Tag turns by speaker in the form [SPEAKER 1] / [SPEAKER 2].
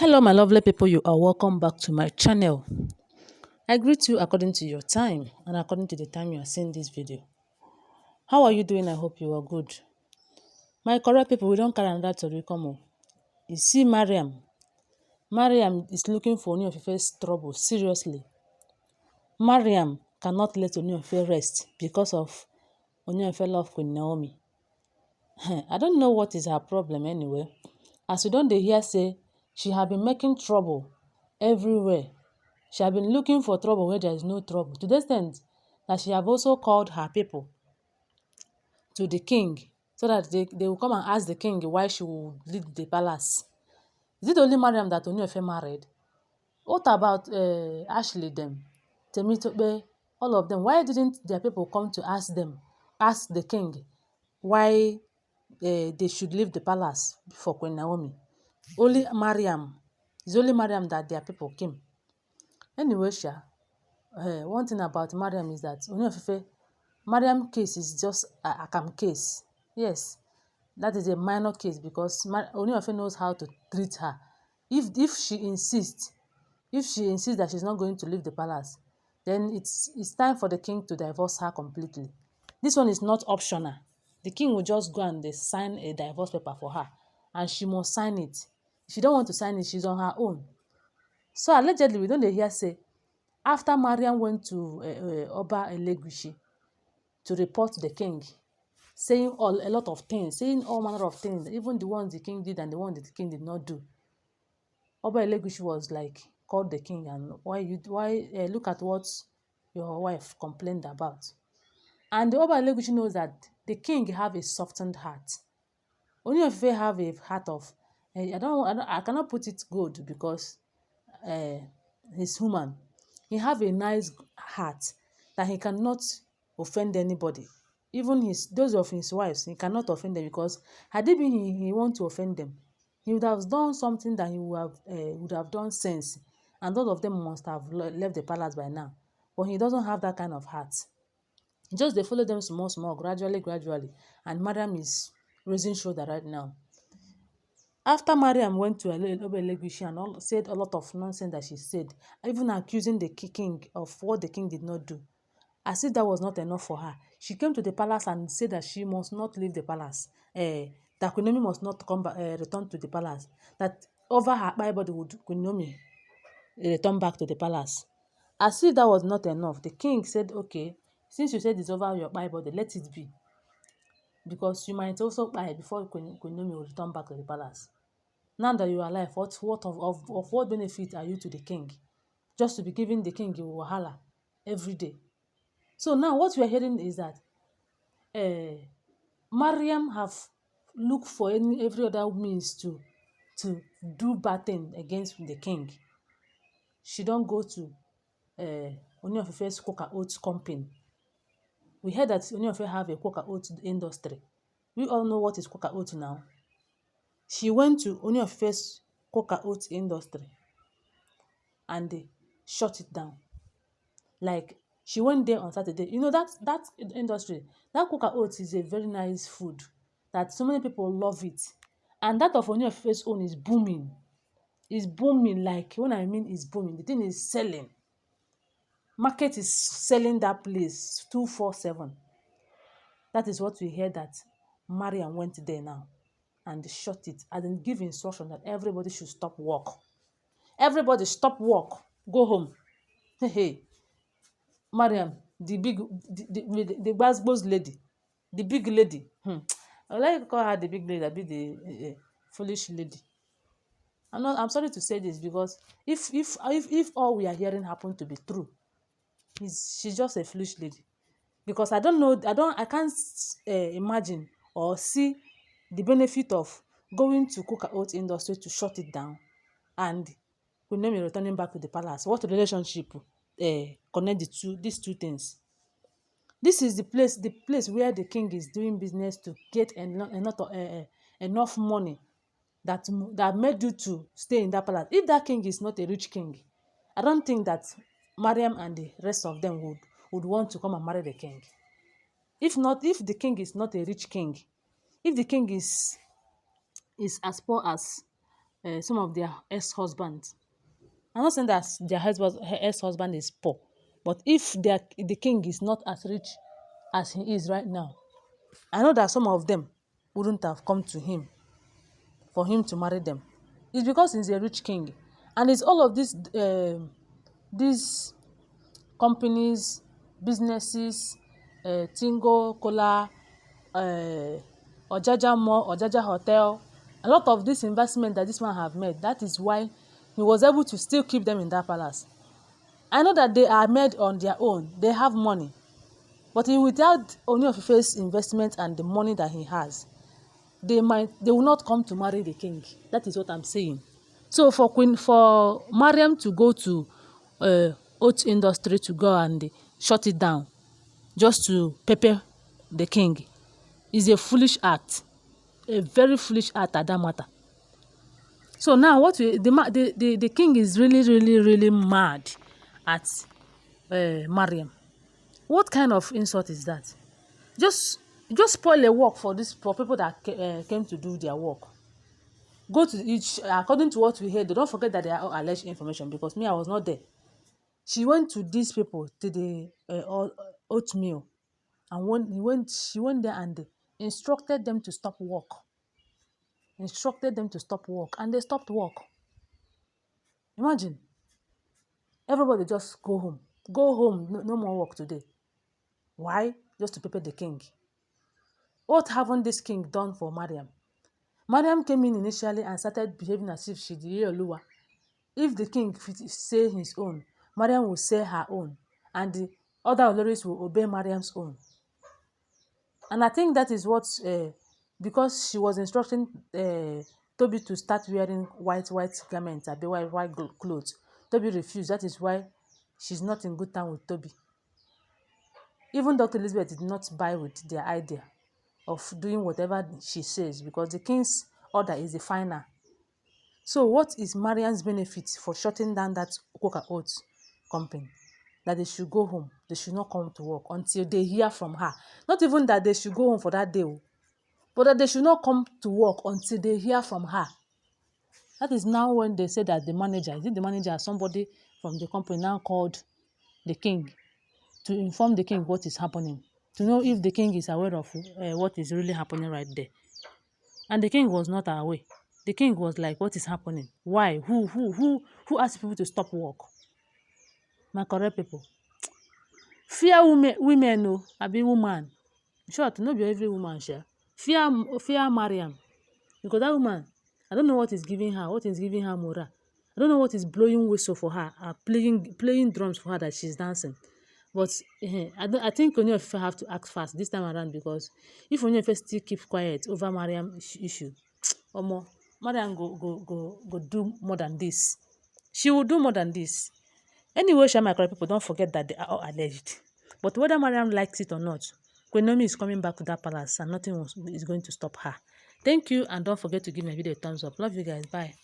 [SPEAKER 1] Hello, my lovely people. You are welcome back to my channel. I greet you according to your time and according to the time you are seeing this video. How are you doing? I hope you are good. My correct people, we don't carry another to come. You see, Mariam. Mariam is looking for Ooni of Ife's trouble. Seriously. Mariam cannot let Ooni of Ife rest because of Ooni of Ife love QueenNaomi. I don't know what is her problem anyway. As you don't hear say, she have been making trouble everywhere. She have been looking for trouble where there is no trouble. To the extent that she have also called her people to the king so that they will come and ask the king why she will leave the palace. Is it only Mariam that Ooni of Ife married? What about Ashley them? Temitope, all of them. Why didn't their people come to ask the king why they should leave the palace for QueenNaomi? Only Mariam. It's only Mariam that their people came. Anyway, one thing about Mariam is that Ooni of Ife, Mariam case is just a Akam case. Yes, that is a minor case because Ooni of Ife knows how to treat her. If she insists that she's not going to leave the palace, then it's time for the king to divorce her completely. This one is not optional. The king will just go and sign a divorce paper for her, and she must sign it. If she don't want to sign it, she's on her own. So allegedly, we don't hear say after Mariam went to Oba Elegushi to report the king, saying a lot of things, saying all manner of things, even the ones the king did and the ones that the king did not do. Oba Elegushi was like, called the king and look at what your wife complained about. And the Oba Elegushi knows that the king have a softened heart. Only if they have a heart of, I cannot put it good because he's human. He have a nice heart that he cannot offend anybody. Even those of his wives, he cannot offend them because had it been he want to offend them, he would have done something that he would have done since, and all of them must have left the palace by now. But he doesn't have that kind of heart. Just they follow them small, gradually, and Mariam is raising shoulder right now. After Mariam went to Oba Elegushi and said a lot of nonsense that she said, even accusing the king of what the king did not do, as if that was not enough for her, she came to the palace and said that she must not leave the palace, that QueenNaomi must not come back, return to the palace, that over her body would QueenNaomi return back to the palace. As if that was not enough, the king said, okay, since you said it's over your body, let it be. Because you might also die before QueenNaomi will return back to the palace. Now that you are alive, what of what benefit are you to the king? Just to be giving the king a wahala every day. So now what we are hearing is that Mariam have looked for every other means to do bad thing against the king. She don't go to Ooni of Ife's cocoa oats company. We heard that Ooni of Ife have a cocoa oats industry. We all know what is cocoa oats now. She went to Ooni of Ife's cocoa oats industry and they shut it down. Like, she went there on Saturday. You know, that industry, that cocoa oats is a very nice food that so many people love it. And that of Ooni of Ife's own is booming. It's booming. Like, when I mean it's booming, the thing is selling. Market is selling that place 247. That is what we hear, that Mariam went there now and shut it and then give instruction that everybody should stop work. Everybody stop work. Go home. Hey. Mariam, the Gbasgbos lady, the big lady. I like to call her the big lady, be the foolish lady. I'm sorry to say this because if all we are hearing happen to be true, she's just a foolish lady. Because I don't know, I can't imagine or see the benefit of going to cocoa oat industry to shut it down and QueenNaomi returning back to the palace. What relationship connect these two things? This is the place where the king is doing business to get enough money that made you to stay in that palace. If that king is not a rich king, I don't think that Mariam and the rest of them would want to come and marry the king. If the king is not a rich king, if the king is as poor as some of their ex-husbands. I'm not saying that their ex-husband is poor, but if the king is not as rich as he is right now, I know that some of them wouldn't have come to him for him to marry them. It's because he's a rich king, and it's all of these companies, businesses, Tingo, Kola, Ojaja Mall, Ojaja Hotel, a lot of this investment that this man have made. That is why he was able to still keep them in that palace. I know that they are made on their own. They have money. But without Ooni of Ife's investment and the money that he has, they will not come to marry the king. That is what I'm saying. So for Mariam to go to oat industry to go and shut it down just to pepper the king is a foolish act, a very foolish act at that matter. So now the king is really mad at Mariam. What kind of insult is that? Just spoil a work for people that came to do their work. Go to each, according to what we heard, don't forget that they are all alleged information, because me, I was not there. She went to these people, to the Oatmeal, and she went there and instructed them to stop work. Instructed them to stop work, and they stopped work. Imagine. Everybody just go home. Go home, no more work today. Why? Just to prepare the king. What haven't this king done for Mariam? Mariam came in initially and started behaving as if she's the Oluwa. If the king say his own, Mariam will say her own, and the other Olories will obey Mariam's own. And I think that is what, because she was instructing Toby to start wearing white garments, or white clothes. Toby refused. That is why she's not in good time with Toby. Even Dr. Elizabeth did not buy with their idea of doing whatever she says, because the king's order is the final. So what is Mariam's benefit for shutting down that Coca Oats company? That they should go home. They should not come to work until they hear from her. Not even that they should go home for that day, but that they should not come to work until they hear from her. That is now when they say that the manager, is it the manager or somebody from the company, now called the king to inform the king what is happening, to know if the king is aware of what is really happening right there. And the king was not aware. The king was like, what is happening? Why? Who asked people to stop work? My correct people. Fear women, no, I be woman. In short, not be every woman, sure. Fear Mariam. Because that woman, I don't know what is giving her morale. I don't know what is blowing whistle for her, playing drums for her that she's dancing. But I think Ooni of Ife have to act fast this time around, because if Ooni of Ife still keep quiet over Mariam issue, Mariam go do more than this. She will do more than this. Anyway, my correct people, don't forget that they are all alleged. But whether Mariam likes it or not, QueenNaomi is coming back to that palace, and nothing is going to stop her. Thank you, and don't forget to give my video a thumbs up. Love you guys. Bye.